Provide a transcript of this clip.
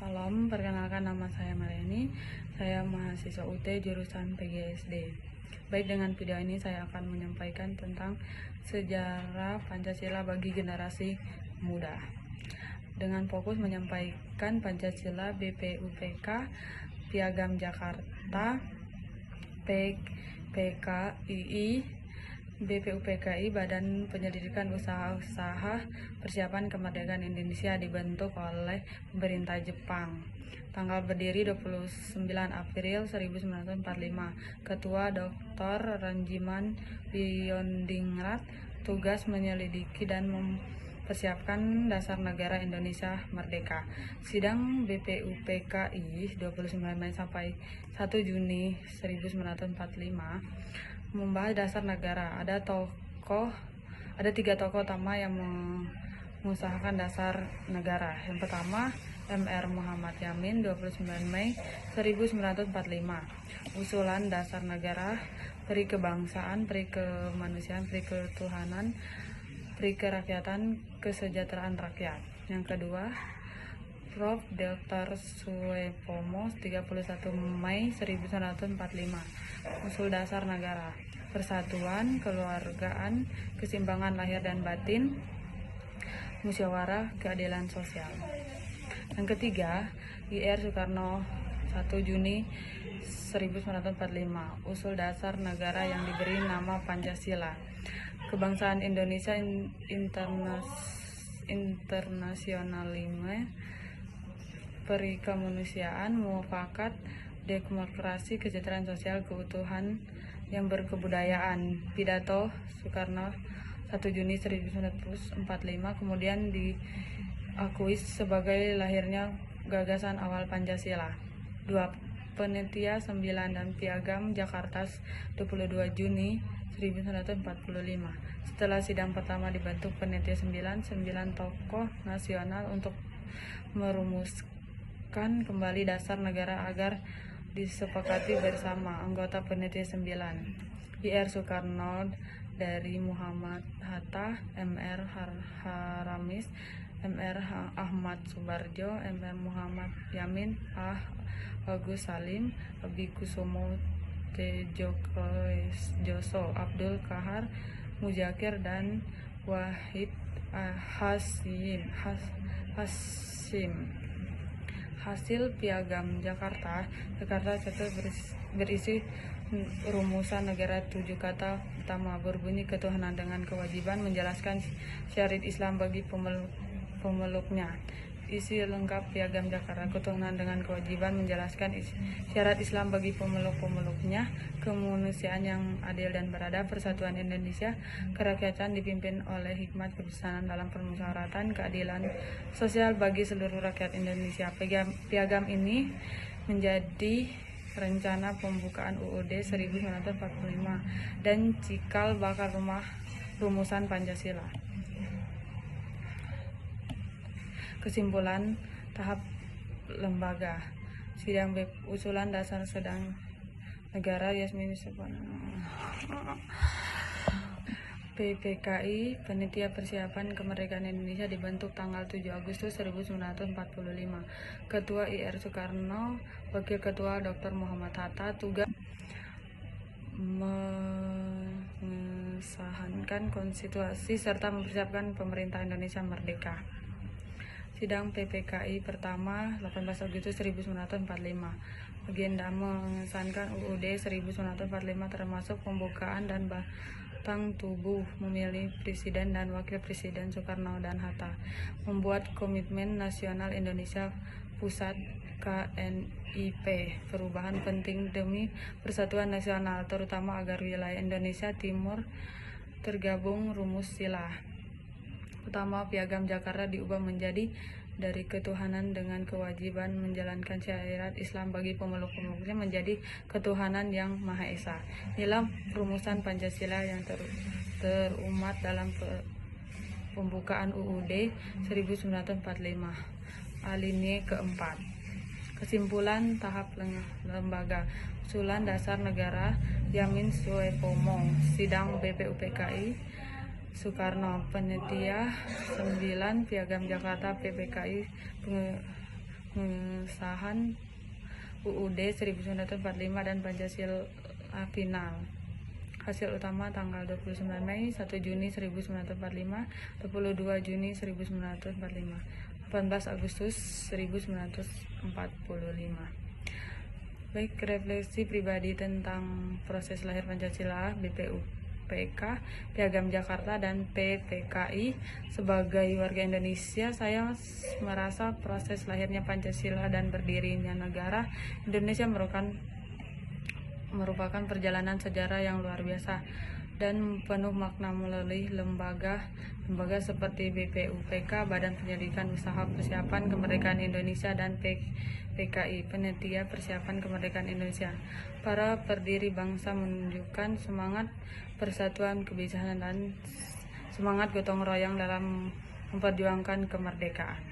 Salam, perkenalkan nama saya Mariani. Saya mahasiswa UT jurusan PGSD. Baik, dengan video ini saya akan menyampaikan tentang sejarah Pancasila bagi generasi muda. Dengan fokus menyampaikan Pancasila, BPUPK, Piagam Jakarta, PKII, BPUPKI, Badan Penyelidikan Usaha-Usaha Persiapan Kemerdekaan Indonesia, dibentuk oleh pemerintah Jepang. Tanggal berdiri 29 April 1945. Ketua Dr. Ranjiman Wiyondingrat. Tugas menyelidiki dan mempersiapkan dasar negara Indonesia merdeka. Sidang BPUPKI 29 Mei sampai 1 Juni 1945 membahas dasar negara. Ada tiga tokoh utama yang mengusahakan dasar negara. Yang pertama, Mr. Muhammad Yamin, 29 Mei 1945. Usulan dasar negara: peri kebangsaan, peri kemanusiaan, peri ketuhanan, peri kerakyatan, kesejahteraan rakyat. Yang kedua, Prof. Dr. Suepomo, 31 Mei 1945. Usul dasar negara: persatuan, keluargaan, keseimbangan lahir dan batin, musyawarah, keadilan sosial. Yang ketiga, Ir. Soekarno, 1 Juni 1945. Usul dasar negara yang diberi nama Pancasila. Kebangsaan Indonesia, internasionalisme, peri kemanusiaan, mufakat, demokrasi, kesejahteraan sosial, keutuhan yang berkebudayaan. Pidato Soekarno 1 Juni 1945 kemudian diakui sebagai lahirnya gagasan awal Pancasila. 2. Panitia 9 dan Piagam Jakarta 22 Juni 1945. Setelah sidang pertama dibentuk Panitia 9 tokoh nasional untuk merumuskan kembali dasar negara agar disepakati bersama. Anggota Panitia 9: Ir. Soekarno, dari Muhammad Hatta, Mr. Haramis, Mr. Ahmad Subarjo, Mr. Muhammad Yamin, Agus Salim, Abikusumo Tejoso, Abdul Kahar Mujakir, dan Wahid Hasim. Hasil Piagam Jakarta berisi rumusan negara 7 kata utama, berbunyi ketuhanan dengan kewajiban, menjelaskan syariat Islam bagi pemeluknya. Isi lengkap Piagam Jakarta: ketuhanan dengan kewajiban, menjelaskan syarat Islam bagi pemeluknya, kemanusiaan yang adil dan beradab, persatuan Indonesia, kerakyatan dipimpin oleh hikmat kebijaksanaan dalam permusyawaratan, keadilan sosial bagi seluruh rakyat Indonesia. Piagam ini menjadi rencana pembukaan UUD 1945 dan cikal bakal rumusan Pancasila. Kesimpulan tahap lembaga. Sidang usulan dasar sedang negara Yasmin PPKI, Panitia Persiapan Kemerdekaan Indonesia, dibentuk tanggal 7 Agustus 1945. Ketua Ir. Soekarno, Wakil Ketua Dr. Muhammad Hatta. Tugas mengesahkan konstitusi serta mempersiapkan pemerintah Indonesia merdeka. Sidang PPKI pertama 18 Agustus 1945. Agenda mengesahkan UUD 1945 termasuk pembukaan dan batang tubuh, memilih presiden dan wakil presiden Soekarno dan Hatta, membuat Komitmen Nasional Indonesia Pusat KNIP, perubahan penting demi persatuan nasional, terutama agar wilayah Indonesia Timur tergabung. Rumus sila utama Piagam Jakarta diubah menjadi dari ketuhanan dengan kewajiban menjalankan syariat Islam bagi pemeluknya menjadi ketuhanan yang Maha Esa. Inilah rumusan Pancasila yang terumat dalam pembukaan UUD 1945 alinea keempat. Kesimpulan tahap lembaga. Usulan dasar negara Yamin Suepomo. Sidang BPUPKI Soekarno. Panitia 9 Piagam Jakarta PPKI pengesahan UUD 1945 dan Pancasila final. Hasil utama tanggal 29 Mei, 1 Juni 1945, 22 Juni 1945, 18 Agustus 1945. Baik, refleksi pribadi tentang proses lahir Pancasila, BPUPK, Piagam Jakarta, dan PPKI. Sebagai warga Indonesia, saya merasa proses lahirnya Pancasila dan berdirinya negara Indonesia merupakan perjalanan sejarah yang luar biasa dan penuh makna melalui lembaga seperti BPUPK, Badan Penyelidikan Usaha Persiapan Kemerdekaan Indonesia, dan PKI, Panitia Persiapan Kemerdekaan Indonesia. Para pendiri bangsa menunjukkan semangat persatuan, kebijaksanaan, dan semangat gotong royong dalam memperjuangkan kemerdekaan.